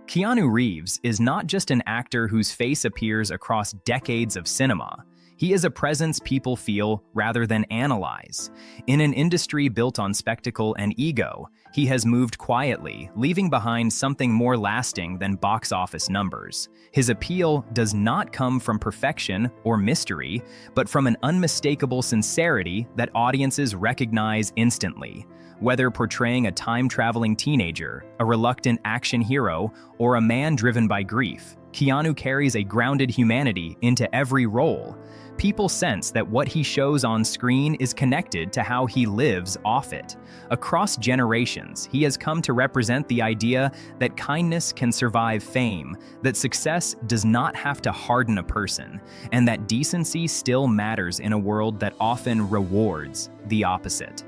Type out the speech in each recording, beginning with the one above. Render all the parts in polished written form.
Keanu Reeves is not just an actor whose face appears across decades of cinema. He is a presence people feel rather than analyze. In an industry built on spectacle and ego, he has moved quietly, leaving behind something more lasting than box office numbers. His appeal does not come from perfection or mystery, but from an unmistakable sincerity that audiences recognize instantly. Whether portraying a time-traveling teenager, a reluctant action hero, or a man driven by grief, Keanu carries a grounded humanity into every role. People sense that what he shows on screen is connected to how he lives off it. Across generations, he has come to represent the idea that kindness can survive fame, that success does not have to harden a person, and that decency still matters in a world that often rewards the opposite.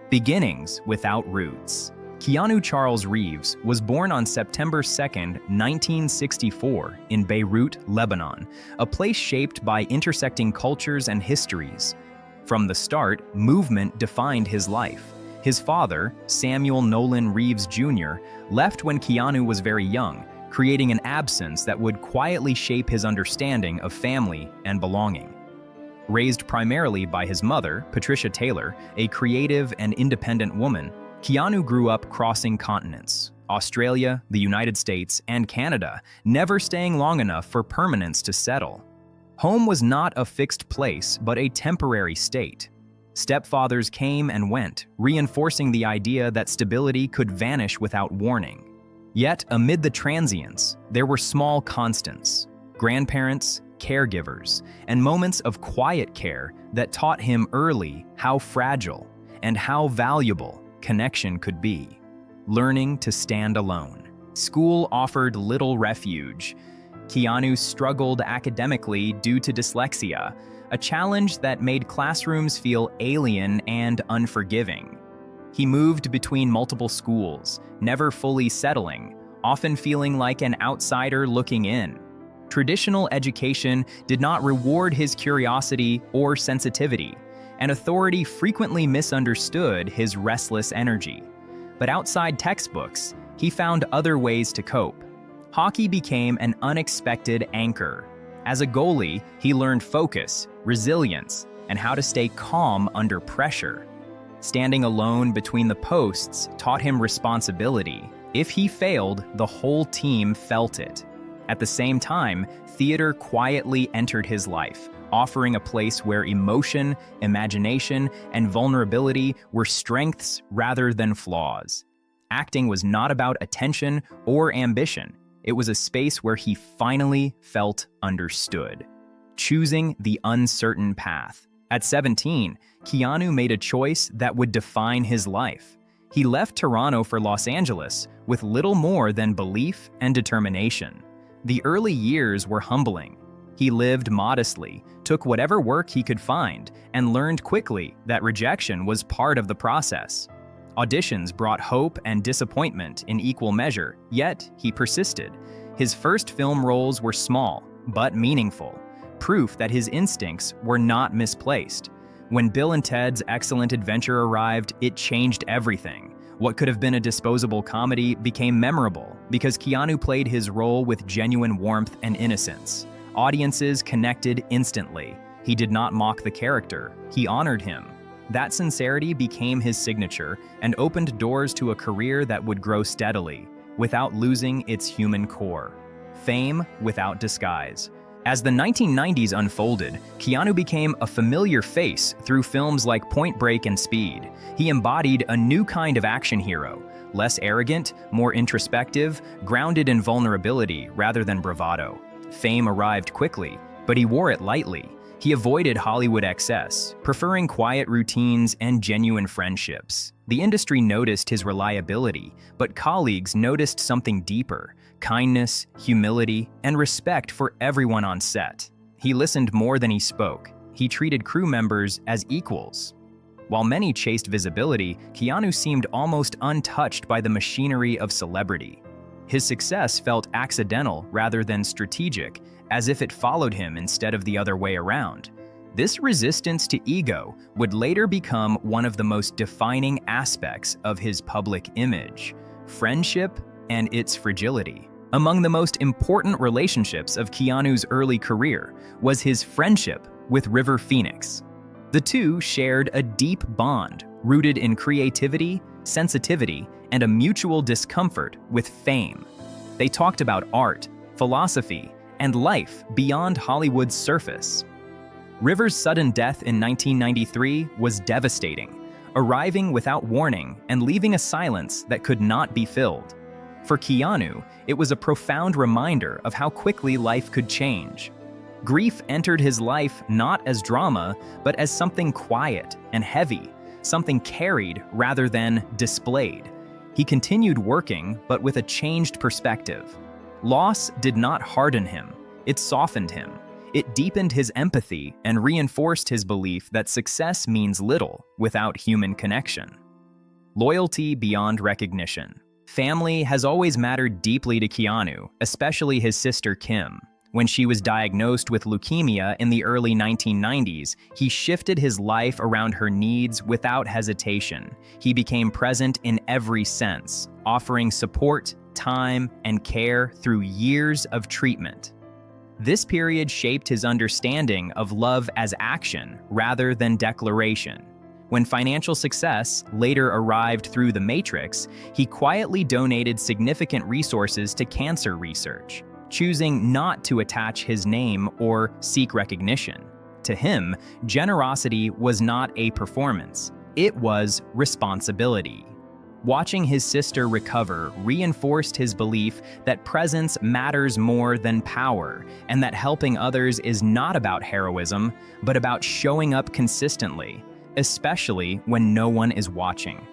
Beginnings without roots. Keanu Charles Reeves was born on September 2, 1964, in Beirut, Lebanon, a place shaped by intersecting cultures and histories. From the start, movement defined his life. His father, Samuel Nolan Reeves Jr., left when Keanu was very young, creating an absence that would quietly shape his understanding of family and belonging. Raised primarily by his mother, Patricia Taylor, a creative and independent woman, Keanu grew up crossing continents, Australia, the United States, and Canada, never staying long enough for permanence to settle. Home was not a fixed place, but a temporary state. Stepfathers came and went, reinforcing the idea that stability could vanish without warning. Yet, amid the transience, there were small constants: grandparents, caregivers, and moments of quiet care that taught him early how fragile and how valuable connection could be. Learning to stand alone. School offered little refuge. Keanu struggled academically due to dyslexia, a challenge that made classrooms feel alien and unforgiving. He moved between multiple schools, never fully settling, often feeling like an outsider looking in. Traditional education did not reward his curiosity or sensitivity, and authority frequently misunderstood his restless energy. But outside textbooks, he found other ways to cope. Hockey became an unexpected anchor. As a goalie, he learned focus, resilience, and how to stay calm under pressure. Standing alone between the posts taught him responsibility. If he failed, the whole team felt it. At the same time, theater quietly entered his life, offering a place where emotion, imagination, and vulnerability were strengths rather than flaws. Acting was not about attention or ambition. It was a space where he finally felt understood. Choosing the uncertain path. At 17, Keanu made a choice that would define his life. He left Toronto for Los Angeles with little more than belief and determination. The early years were humbling. He lived modestly, took whatever work he could find, and learned quickly that rejection was part of the process. Auditions brought hope and disappointment in equal measure, yet he persisted. His first film roles were small, but meaningful, proof that his instincts were not misplaced. When Bill and Ted's Excellent Adventure arrived, it changed everything. What could have been a disposable comedy became memorable because Keanu played his role with genuine warmth and innocence. Audiences connected instantly. He did not mock the character, he honored him. That sincerity became his signature and opened doors to a career that would grow steadily, without losing its human core. Fame without disguise. As the 1990s unfolded, Keanu became a familiar face through films like Point Break and Speed. He embodied a new kind of action hero, less arrogant, more introspective, grounded in vulnerability rather than bravado. Fame arrived quickly, but he wore it lightly. He avoided Hollywood excess, preferring quiet routines and genuine friendships. The industry noticed his reliability, but colleagues noticed something deeper: kindness, humility, and respect for everyone on set. He listened more than he spoke. He treated crew members as equals. While many chased visibility, Keanu seemed almost untouched by the machinery of celebrity. His success felt accidental rather than strategic, as if it followed him instead of the other way around. This resistance to ego would later become one of the most defining aspects of his public image: friendship and its fragility. Among the most important relationships of Keanu's early career was his friendship with River Phoenix. The two shared a deep bond rooted in creativity, sensitivity, and a mutual discomfort with fame. They talked about art, philosophy, and life beyond Hollywood's surface. River's sudden death in 1993 was devastating, arriving without warning and leaving a silence that could not be filled. For Keanu, it was a profound reminder of how quickly life could change. Grief entered his life not as drama, but as something quiet and heavy, something carried rather than displayed. He continued working, but with a changed perspective. Loss did not harden him, it softened him. It deepened his empathy and reinforced his belief that success means little without human connection. Loyalty beyond recognition. Family has always mattered deeply to Keanu, especially his sister Kim. When she was diagnosed with leukemia in the early 1990s, he shifted his life around her needs without hesitation. He became present in every sense, offering support, time, and care through years of treatment. This period shaped his understanding of love as action rather than declaration. When financial success later arrived through the Matrix, he quietly donated significant resources to cancer research, choosing not to attach his name or seek recognition. To him, generosity was not a performance, it was responsibility. Watching his sister recover reinforced his belief that presence matters more than power, and that helping others is not about heroism, but about showing up consistently, especially when no one is watching.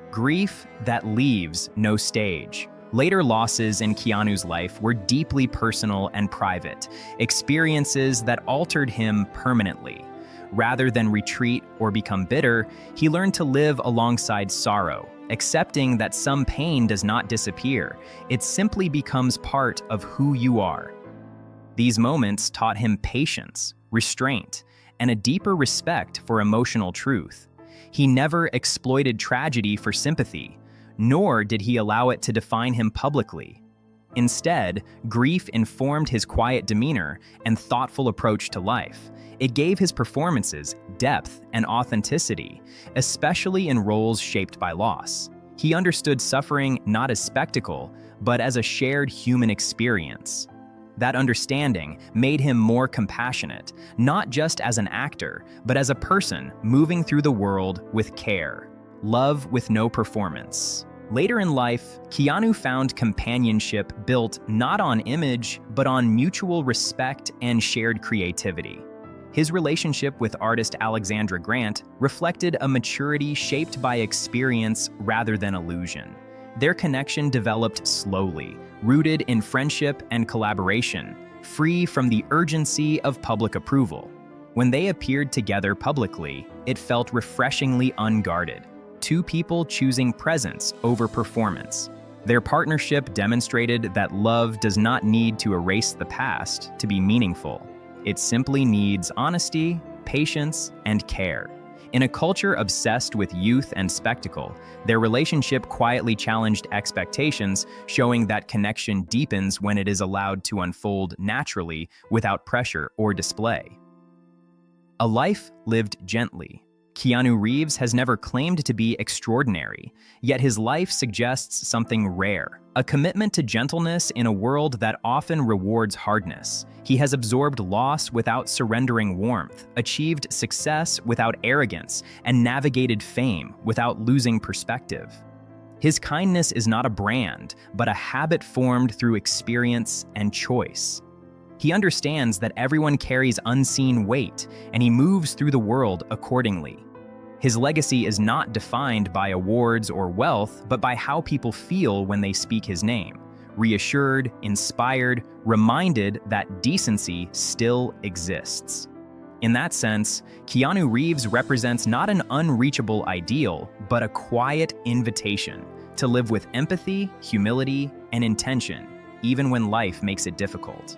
Grief that leaves no stage. Later losses in Keanu's life were deeply personal and private, experiences that altered him permanently. Rather than retreat or become bitter, he learned to live alongside sorrow, accepting that some pain does not disappear, it simply becomes part of who you are. These moments taught him patience, restraint, and a deeper respect for emotional truth. He never exploited tragedy for sympathy, nor did he allow it to define him publicly. Instead, grief informed his quiet demeanor and thoughtful approach to life. It gave his performances depth and authenticity, especially in roles shaped by loss. He understood suffering not as spectacle, but as a shared human experience. That understanding made him more compassionate, not just as an actor, but as a person moving through the world with care. Love with no performance. Later in life, Keanu found companionship built not on image, but on mutual respect and shared creativity. His relationship with artist Alexandra Grant reflected a maturity shaped by experience rather than illusion. Their connection developed slowly, rooted in friendship and collaboration, free from the urgency of public approval. When they appeared together publicly, it felt refreshingly unguarded. Two people choosing presence over performance. Their partnership demonstrated that love does not need to erase the past to be meaningful. It simply needs honesty, patience, and care. In a culture obsessed with youth and spectacle, their relationship quietly challenged expectations, showing that connection deepens when it is allowed to unfold naturally without pressure or display. A life lived gently. Keanu Reeves has never claimed to be extraordinary, yet his life suggests something rare, a commitment to gentleness in a world that often rewards hardness. He has absorbed loss without surrendering warmth, achieved success without arrogance, and navigated fame without losing perspective. His kindness is not a brand, but a habit formed through experience and choice. He understands that everyone carries unseen weight, and he moves through the world accordingly. His legacy is not defined by awards or wealth, but by how people feel when they speak his name. Reassured, inspired, reminded that decency still exists. In that sense, Keanu Reeves represents not an unreachable ideal, but a quiet invitation to live with empathy, humility, and intention, even when life makes it difficult.